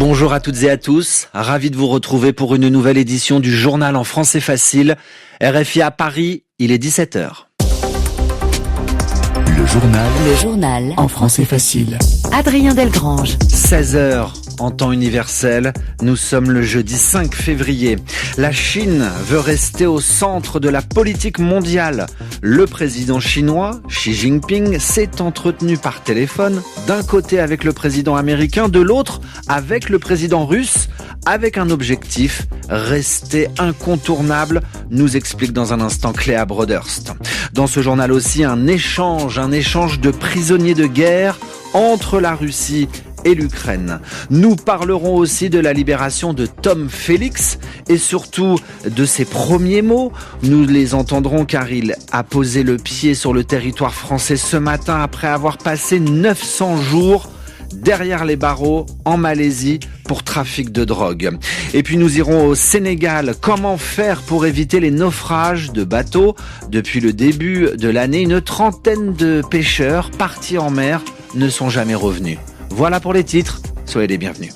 Bonjour à toutes et à tous, ravi de vous retrouver pour une nouvelle édition du journal en français facile. RFI à Paris, il est 17h. Le journal en français facile. Adrien Delgrange. 16h en temps universel, nous sommes le jeudi 5 février. La Chine veut rester au centre de la politique mondiale. Le président chinois, Xi Jinping, s'est entretenu par téléphone, d'un côté avec le président américain, de l'autre avec le président russe, avec un objectif, rester incontournable, nous explique dans un instant Cléa Broderst. Dans ce journal aussi, un échange de prisonniers de guerre entre la Russie et l'Ukraine. Nous parlerons aussi de la libération de Tom Félix et surtout de ses premiers mots. Nous les entendrons car il a posé le pied sur le territoire français ce matin après avoir passé 900 jours derrière les barreaux en Malaisie pour trafic de drogue. Et puis nous irons au Sénégal. Comment faire pour éviter les naufrages de bateaux? Depuis le début de l'année, une trentaine de pêcheurs partis en mer ne sont jamais revenus. Voilà pour les titres, soyez les bienvenus.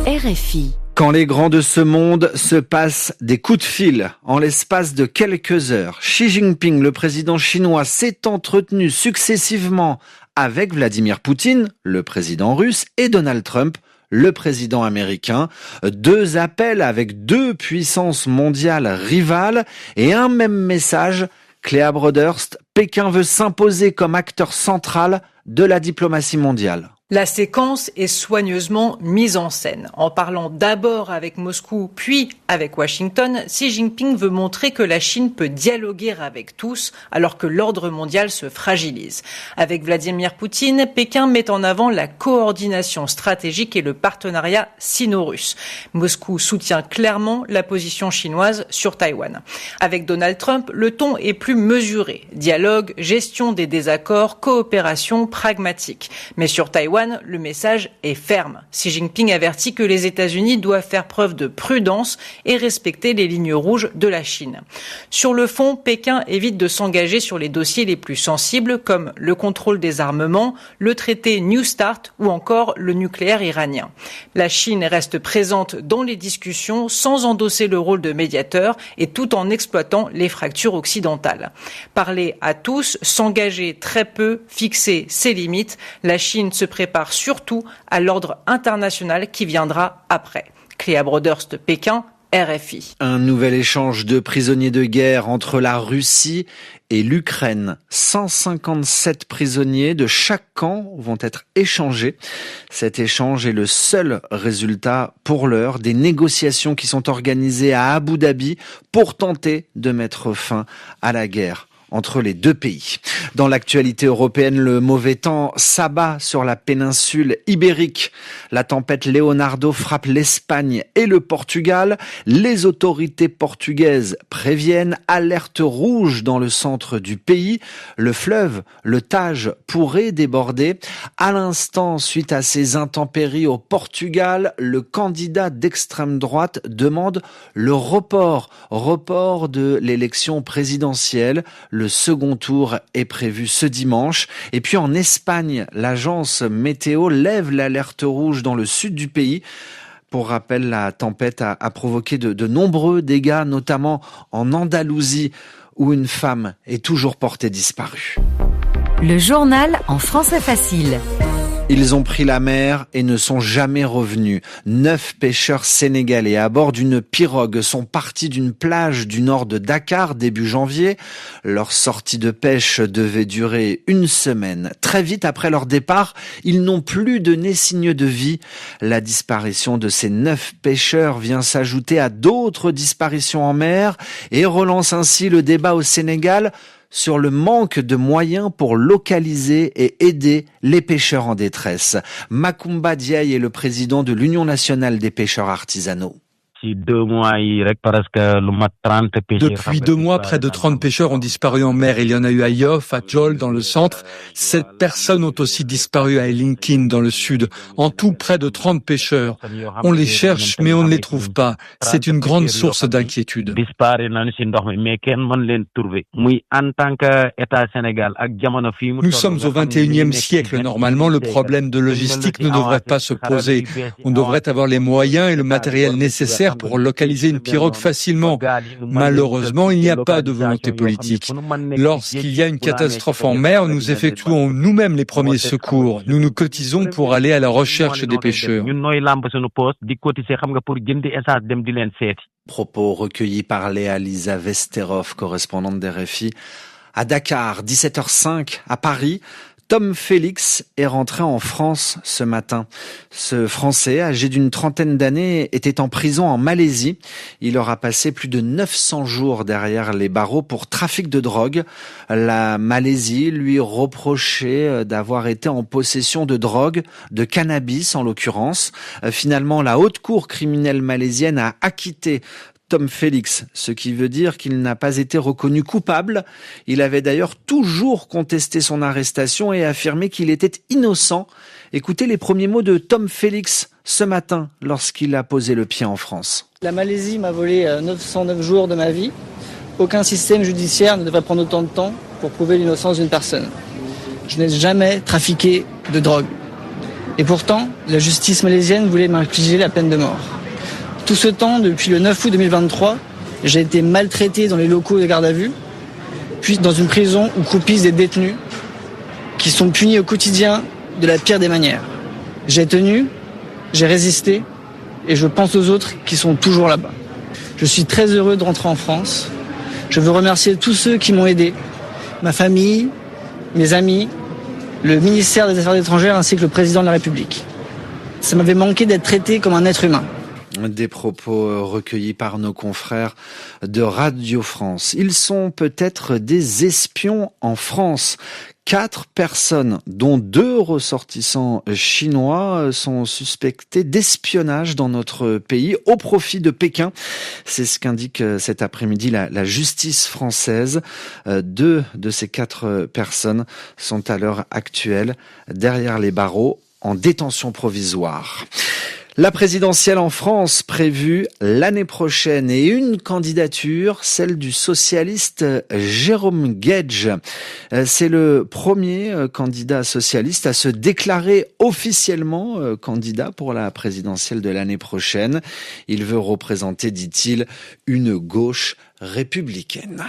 RFI. Quand les grands de ce monde se passent des coups de fil en l'espace de quelques heures, Xi Jinping, le président chinois, s'est entretenu successivement avec Vladimir Poutine, le président russe, et Donald Trump, le président américain. Deux appels avec deux puissances mondiales rivales et un même message. Cléa Broderst, Pékin veut s'imposer comme acteur central de la diplomatie mondiale. La séquence est soigneusement mise en scène. En parlant d'abord avec Moscou, puis avec Washington, Xi Jinping veut montrer que la Chine peut dialoguer avec tous, alors que l'ordre mondial se fragilise. Avec Vladimir Poutine, Pékin met en avant la coordination stratégique et le partenariat sino-russe. Moscou soutient clairement la position chinoise sur Taïwan. Avec Donald Trump, le ton est plus mesuré. Dialogue, gestion des désaccords, coopération pragmatique. Mais sur Taïwan, le message est ferme. Xi Jinping avertit que les États-Unis doivent faire preuve de prudence et respecter les lignes rouges de la Chine. Sur le fond, Pékin évite de s'engager sur les dossiers les plus sensibles comme le contrôle des armements, le traité New START ou encore le nucléaire iranien. La Chine reste présente dans les discussions sans endosser le rôle de médiateur et tout en exploitant les fractures occidentales. Parler à tous, s'engager très peu, fixer ses limites, la Chine se prépare surtout à l'ordre international qui viendra après. Cléa Broderst, Pékin, RFI. Un nouvel échange de prisonniers de guerre entre la Russie et l'Ukraine. 157 prisonniers de chaque camp vont être échangés. Cet échange est le seul résultat pour l'heure des négociations qui sont organisées à Abu Dhabi pour tenter de mettre fin à la guerre entre les deux pays. Dans l'actualité européenne, le mauvais temps s'abat sur la péninsule ibérique. La tempête Leonardo frappe l'Espagne et le Portugal. Les autorités portugaises préviennent, alerte rouge dans le centre du pays. Le fleuve, le Tage, pourrait déborder. À l'instant, suite à ces intempéries au Portugal, le candidat d'extrême droite demande le report de l'élection présidentielle. Le second tour est prévu ce dimanche. Et puis en Espagne, l'agence météo lève l'alerte rouge dans le sud du pays. Pour rappel, la tempête a provoqué de nombreux dégâts, notamment en Andalousie, où une femme est toujours portée disparue. Le journal en français facile. Ils ont pris la mer et ne sont jamais revenus. 9 pêcheurs sénégalais à bord d'une pirogue sont partis d'une plage du nord de Dakar début janvier. Leur sortie de pêche devait durer une semaine. Très vite après leur départ, ils n'ont plus donné signe de vie. La disparition de ces 9 pêcheurs vient s'ajouter à d'autres disparitions en mer et relance ainsi le débat au Sénégal sur le manque de moyens pour localiser et aider les pêcheurs en détresse. Macoumba Diaye est le président de l'Union nationale des pêcheurs artisanaux. Depuis 2 mois, près de 30 pêcheurs ont disparu en mer. Il y en a eu à Yoff, à Jol, dans le centre. 7 personnes ont aussi disparu à Elinkine, dans le sud. En tout, près de 30 pêcheurs. On les cherche, mais on ne les trouve pas. C'est une grande source d'inquiétude. Nous sommes au 21e siècle. Normalement, le problème de logistique ne devrait pas se poser. On devrait avoir les moyens et le matériel nécessaire pour localiser une pirogue facilement. Malheureusement, il n'y a pas de volonté politique. Lorsqu'il y a une catastrophe en mer, nous effectuons nous-mêmes les premiers secours. Nous nous cotisons pour aller à la recherche des pêcheurs. Propos recueillis par Léa Lisa Vesterov, correspondante d'RFI à Dakar. 17h05 à Paris. Tom Félix est rentré en France ce matin. Ce Français, âgé d'une trentaine d'années, était en prison en Malaisie. Il aura passé plus de 900 jours derrière les barreaux pour trafic de drogue. La Malaisie lui reprochait d'avoir été en possession de drogue, de cannabis en l'occurrence. Finalement, la haute cour criminelle malaisienne a acquitté Tom Félix, ce qui veut dire qu'il n'a pas été reconnu coupable. Il avait d'ailleurs toujours contesté son arrestation et affirmé qu'il était innocent. Écoutez les premiers mots de Tom Félix ce matin lorsqu'il a posé le pied en France. La Malaisie m'a volé 909 jours de ma vie. Aucun système judiciaire ne devrait prendre autant de temps pour prouver l'innocence d'une personne. Je n'ai jamais trafiqué de drogue. Et pourtant, la justice malaisienne voulait m'infliger la peine de mort. Tout ce temps, depuis le 9 août 2023, j'ai été maltraité dans les locaux de garde à vue, puis dans une prison où croupissent des détenus qui sont punis au quotidien de la pire des manières. J'ai tenu, j'ai résisté et je pense aux autres qui sont toujours là-bas. Je suis très heureux de rentrer en France. Je veux remercier tous ceux qui m'ont aidé, ma famille, mes amis, le ministère des Affaires étrangères ainsi que le président de la République. Ça m'avait manqué d'être traité comme un être humain. Des propos recueillis par nos confrères de Radio France. Ils sont peut-être des espions en France. 4 personnes, dont 2 ressortissants chinois, sont suspectés d'espionnage dans notre pays au profit de Pékin. C'est ce qu'indique cet après-midi la justice française. 2 de ces 4 personnes sont à l'heure actuelle derrière les barreaux en détention provisoire. La présidentielle en France prévue l'année prochaine et une candidature, celle du socialiste Jérôme Guedj. C'est le premier candidat socialiste à se déclarer officiellement candidat pour la présidentielle de l'année prochaine. Il veut représenter, dit-il, une gauche républicaine.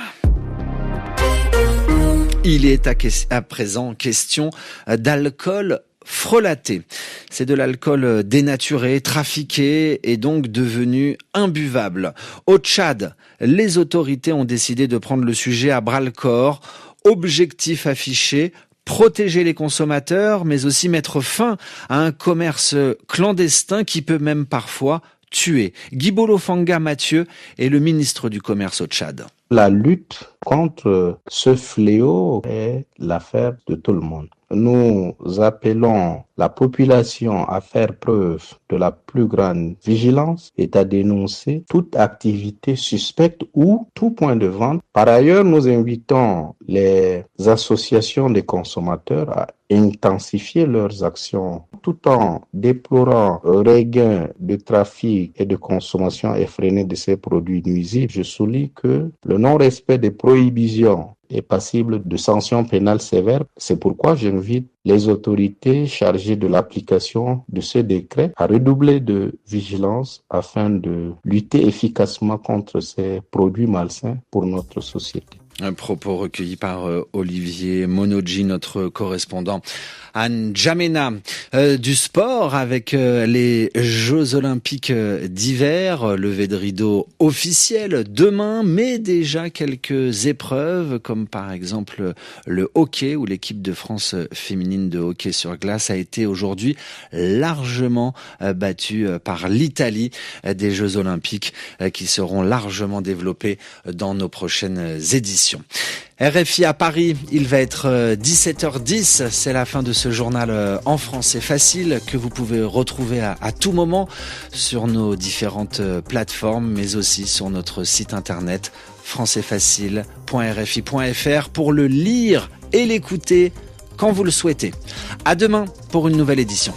Il est à présent question d'alcool frelaté. C'est de l'alcool dénaturé, trafiqué et donc devenu imbuvable. Au Tchad, les autorités ont décidé de prendre le sujet à bras-le-corps. Objectif affiché, protéger les consommateurs, mais aussi mettre fin à un commerce clandestin qui peut même parfois tuer. Guibolo Fanga Mathieu est le ministre du Commerce au Tchad. La lutte contre ce fléau est l'affaire de tout le monde. Nous appelons la population à faire preuve de la plus grande vigilance et à dénoncer toute activité suspecte ou tout point de vente. Par ailleurs, nous invitons les associations des consommateurs à intensifier leurs actions tout en déplorant un regain de trafic et de consommation effrénée de ces produits nuisibles. Je souligne que le non-respect des prohibitions est passible de sanctions pénales sévères. C'est pourquoi j'invite les autorités chargées de l'application de ce décret à redoubler de vigilance afin de lutter efficacement contre ces produits malsains pour notre société. Un propos recueilli par Olivier Monodji, notre correspondant à N'Djamena. Du sport avec les Jeux Olympiques d'hiver, levée de rideau officielle demain, mais déjà quelques épreuves comme comme par exemple le hockey, où l'équipe de France féminine de hockey sur glace a été aujourd'hui largement battue par l'Italie, des Jeux Olympiques qui seront largement développés dans nos prochaines éditions. RFI à Paris, il va être 17h10, c'est la fin de ce journal en français facile que vous pouvez retrouver à tout moment sur nos différentes plateformes, mais aussi sur notre site internet françaisfacile.rfi.fr pour le lire et l'écouter quand vous le souhaitez. À demain pour une nouvelle édition.